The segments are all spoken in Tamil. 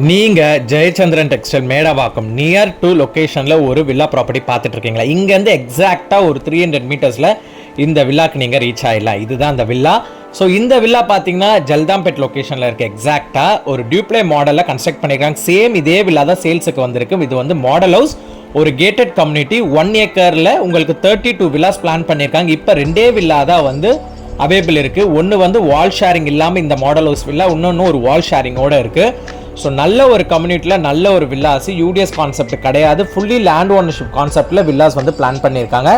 நீங்கள் Jayachandran textile Medavakkam near to லொக்கேஷனில் ஒரு வில்லா ப்ராப்பர்ட்டி பார்த்துட்டு இருக்கீங்களா? இங்கேருந்து எக்ஸாக்டாக ஒரு 300 மீட்டர்ஸில் இந்த வில்லாக்கு நீங்கள் ரீச் ஆகிடலாம். இதுதான் அந்த வில்லா. ஸோ இந்த வில்லா பார்த்தீங்கன்னா ஜல்தாம்பேட் லொக்கேஷனில் இருக்குது. எக்ஸாக்டாக ஒரு டியூப்ளே மாடலில் கன்ஸ்ட்ரக்ட் பண்ணியிருக்காங்க. சேம் இதே வில்லா தான் சேல்ஸுக்கு வந்திருக்கு. இது வந்து மாடல் ஹவுஸ், ஒரு கேட்டட் கம்யூனிட்டி, 1 ஏக்கரில் உங்களுக்கு 32 வில்லாஸ் பிளான் பண்ணியிருக்காங்க. இப்போ 2 வில்லா தான் வந்து அவைலபிள் இருக்குது. ஒன்று வந்து வால் ஷேரிங் இல்லாமல் இந்த மாடல் ஹவுஸ் வில்லா, இன்னொன்று ஒரு வால் ஷேரிங்கோடு இருக்குது. ஸோ நல்ல ஒரு கம்யூனிட்டியில் நல்ல ஒரு வில்லாஸ், யூடிஎஸ் கான்செப்ட் கிடையாது, ஃபுல்லி லேண்ட் ஓனர்ஷிப் கான்செப்டில் வில்லாஸ் வந்து பிளான் பண்ணியிருக்காங்க.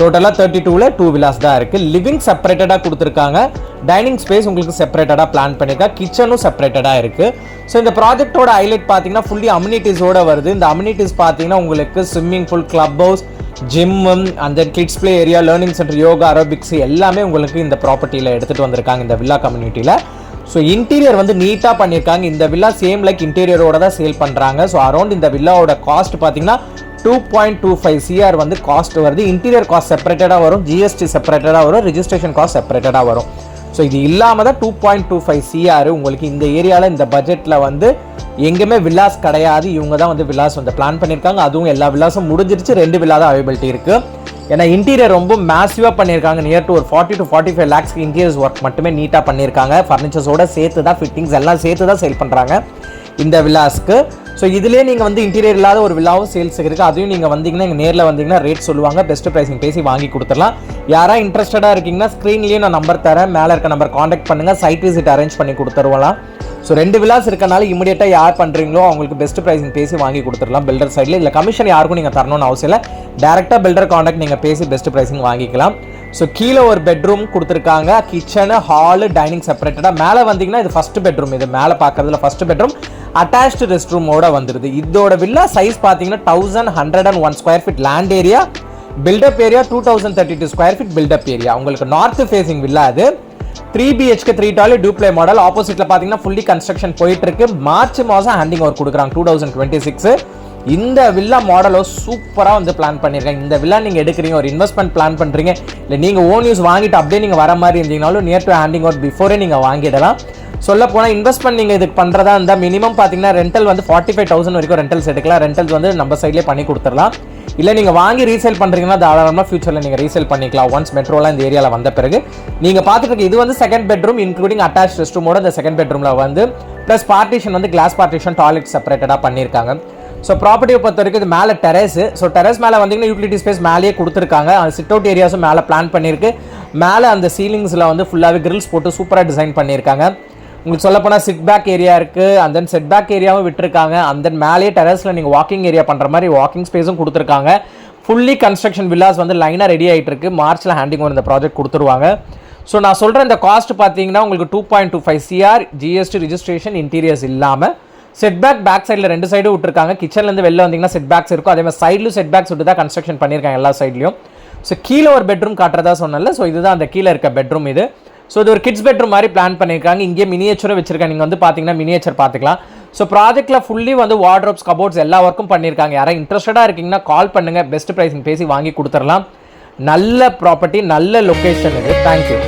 டோட்டலாக 32ல் 2 வில்லாஸ் தான் இருக்குது. லிவிங் செப்பரேட்டடாக கொடுத்துருக்காங்க. டைனிங் ஸ்பேஸ் உங்களுக்கு செப்பரேட்டடாக பிளான் பண்ணியிருக்காங்க. கிச்சனும் செப்பரேட்டடாக இருக்குது. ஸோ இந்த ப்ராஜெக்டோட ஹைலைட் பார்த்தீங்கன்னா ஃபுல்லி அம்யூனிட்டிஸோடு வருது. இந்த அம்யூனிட்டிஸ் பார்த்தீங்கன்னா உங்களுக்கு swimming pool, club house, gym, அந்த kids play area, learning centre, yoga, aerobics எல்லாமே உங்களுக்கு இந்த ப்ராப்பர்ட்டியில் எடுத்துகிட்டு வந்திருக்காங்க இந்த வில்லா கம்யூனிட்டியில். ஸோ இன்டீரியர் வந்து நீட்டாக பண்ணியிருக்காங்க. இந்த வில்லா சேம் லைக் இன்டீரியரோட தான் சேல் பண்ணுறாங்க. ஸோ அரௌண்ட் இந்த வில்லாவோட காஸ்ட் பார்த்தீங்கன்னா 2.25 CR வந்து காஸ்ட் வருது. இன்டீரியர் காஸ்ட் செப்பரேட்டடாக வரும், ஜிஎஸ்டி செப்பரேட்டடாக வரும், ரிஜிஸ்ட்ரேஷன் காஸ்ட் செப்பரேட்டடாக வரும். ஸோ இது இல்லாமல் தான் 2.25 CR உங்களுக்கு இந்த ஏரியாவில் இந்த பட்ஜெட்டில் வந்து எங்கேயுமே வில்லாஸ் கிடையாது. இவங்க தான் வந்து வில்லாஸ் வந்து பிளான் பண்ணியிருக்காங்க. அதுவும் எல்லா வில்லாஸும் முடிஞ்சிருச்சு, 2 வில்லா தான் அவைலபிலிட்டி இருக்குது. ஏன்னா இன்டீரியர் ரொம்ப மேசிவாக பண்ணியிருக்காங்க. நியர் டு ஒரு 40 to 45 lakhs இன்டீரியர்ஸ் ஒர்க் மட்டுமே நீட்டாக பண்ணியிருக்காங்க. ஃபர்னிச்சர்ஸோட சேர்த்து தான், ஃபிட்டிங்ஸ் எல்லாம் சேர்த்து தான் சேல் பண்ணுறாங்க இந்த வில்லாஸ்க்கு. ஸோ இதிலே நீங்கள் வந்து இன்டீரியர் இல்லாத ஒரு வில்லாவும் சேல்ஸுக்கு இருக்குது. அதையும் நீங்கள் வந்தீங்கன்னா இங்கே நேரில் வந்தீங்கன்னா ரேட் சொல்லுவாங்க, பெஸ்ட் ப்ரைஸிங் பேசி வாங்கி கொடுத்துடலாம். யாராவது இன்ட்ரெஸ்டடாக இருக்கீங்கன்னா ஸ்க்ரீன்லேயே நான் நம்பர் தரேன், மேலே இருக்க நம்பர் காண்டாக்ட் பண்ணுங்கள், சைட் விசிட் அரேஞ்ச் பண்ணி கொடுத்துருவலாம். ஸோ 2 வில்லாஸ் இருக்கனால இமீடியட்டாக யார் பண்ணுறீங்களோ அவங்களுக்கு பெஸ்ட் ப்ரைஸிங் பேசி வாங்கி கொடுத்துடலாம் பில்டர் சைடில். இல்லை கமிஷன் யாருக்கும் நீங்கள் தரணும்னு அவசியம் இல்லை, டேரெக்டாக பில்டர் காண்டாக்ட் நீங்கள் பேசி பெஸ்ட் ப்ரைஸிங் வாங்கிக்கலாம். ஸோ கீழே ஒரு பெட்ரூம் கொடுத்துருக்காங்க, கிச்சனு, ஹாலு, டைனிங் செப்பரேட்டடாக. மேலே வந்தீங்கன்னா இது ஃபஸ்ட் பெட்ரூம். இது மேலே பார்க்குறதுல ஃபஸ்ட் பெட்ரூம் அட்டாச்டு ரெஸ்ட் ரூமோட வந்துடுது. இதோட வில்லா சைஸ் பார்த்தீங்கன்னா 1101 square feet land area, built up area 2032 square feet built up area. உங்களுக்கு நார்த் ஃபேசிங் வில்லா. அது 3 BHK 3 டாய்லெட் டியூப்ளே மாடல். ஆப்போசிட்ல பார்த்தீங்கன்னா ஃபுல்லி கன்ஸ்ட்ரக்ஷன் போயிட்டு இருக்கு. மார்ச் மாதம் ஹேண்டிங் ஓவர் கொடுக்குறாங்க 2026. இந்த வில்லா மாடலோ சூப்பராக வந்து பிளான் பண்ணியிருக்காங்க. இந்த வில்லா நீங்கள் எடுக்கிறீங்க, ஒரு இன்வெஸ்ட்மெண்ட் பிளான் பண்ணுறீங்க, இல்லை நீங்கள் ஓன் யூஸ் வாங்கிட்டு அப்படியே நீங்கள் வர மாதிரி இருந்தீங்கனாலும் near to handing over before நீங்கள் வாங்கிடலாம். சொல்ல போனால் இன்வெஸ்ட்மெண்ட் நீங்கள் இதுக்கு பண்ணுறதா இருந்தால் மினிமம் பார்த்தீங்கன்னா ரெண்டல் வந்து 45,000 வரைக்கும் ரெண்டல்ஸ் எடுக்கலாம். ரெண்டல்ஸ் வந்து நம்ம சைட்லேயே பண்ணி கொடுத்துடலாம். இல்லை நீங்கள் வாங்கி ரீசேல் பண்ணுறீங்கன்னா தாராளமாக ஃபியூச்சரில் நீங்கள் ரீசேல் பண்ணிக்கலாம் ஒன்ஸ் மெட்ரோலாம் இந்த ஏரியாவில் வந்த பிறகு. நீங்கள் பார்த்துட்டு இருக்க இது வந்து second bedroom, including attach rest ரூமோட இந்த செகண்ட் பெட்ரூமில் வந்து ப்ளஸ் பார்ட்டிஷன் வந்து கிளாஸ் பார்ட்டிஷன், டாய்லெட் செப்பரேட்டடாக பண்ணியிருக்காங்க. ஸோ ப்ராப்பர்ட்டியை பொறுத்த வரைக்கும் இது மேலே டெரஸ். ஸோ டெரஸ் மேலே வந்தீங்கன்னா யூட்டிலிட்டி ஸ்பேஸ் மேலேயே கொடுத்துருக்காங்க. சிட் அவுட் ஏரியாஸும் மேலே பிளான் பண்ணியிருக்கு. மேலே அந்த சீலிங்ஸில் வந்து ஃபுல்லாகவே கிரில்ஸ் போட்டு சூப்பராக டிசைன் பண்ணியிருக்காங்க. உங்களுக்கு சொல்ல போனால் சிட் பேக் ஏரியா இருக்குது, அந்த தென் செட் பேக் ஏரியாவும் விட்டுருக்காங்க. அந்த தென் மேலேயே டெரஸில் நீங்கள் வாக்கிங் ஏரியா பண்ணுற மாதிரி வாக்கிங் ஸ்பேஸும் கொடுத்துருக்காங்க. ஃபுல்லி கன்ஸ்ட்ரக்ஷன் வில்லாஸ் வந்து லைனாக ரெடி ஆகிட்டு இருக்கு. மார்ச்சில் ஹேண்டிங் ஓவர் இந்த ப்ராஜெக்ட் கொடுத்துருவாங்க. ஸோ நான் சொல்கிற இந்த காஸ்ட் பார்த்தீங்கன்னா உங்களுக்கு 2.25 CR, ஜிஎஸ்டி, ரிஜிஸ்ட்ரேஷன், இன்டீரியர்ஸ் இல்லாமல். செட் பேக் சைடில் 2 சைடும் விட்டுருக்காங்க. கிச்சன்லேருந்து வெளில வந்தீங்கன்னா செட் பேக்ஸ் இருக்கும். அதே மாதிரி சைட்லையும் செட் பேக்ஸ் விட்டு தான் கன்ஸ்ட்ரக்ஷன் பண்ணியிருக்காங்க எல்லா சைட்லையும். ஸோ கீழே ஒரு பெட்ரூம் காட்டுறதா சொன்னல. ஸோ இதுதான் அந்த கீழே இருக்க பெட்ரூம். இது ஸோ இது ஒரு கிட்ஸ் பெட்ரூம் மாதிரி பிளான் பண்ணியிருக்காங்க. இங்கே மினியேச்சரும் வச்சிருக்காங்க. நீங்கள் வந்து பார்த்தீங்கன்னா மினியேச்சர் பார்த்துக்கலாம். ஸோ ப்ராஜெக்ட்டில் ஃபுல்லி வந்து வார்ட்ரோப்ஸ், கபோர்ட்ஸ் எல்லா ஒர்க்கும் பண்ணியிருக்காங்க. யாராவது இன்ட்ரெஸ்டடாக இருக்கீங்கன்னா கால் பண்ணுங்கள், பெஸ்ட் ப்ரைஸிங் பேசி வாங்கி கொடுத்துடலாம். நல்ல ப்ராப்பர்ட்டி, நல்ல லொக்கேஷன் இது. தேங்க்யூ.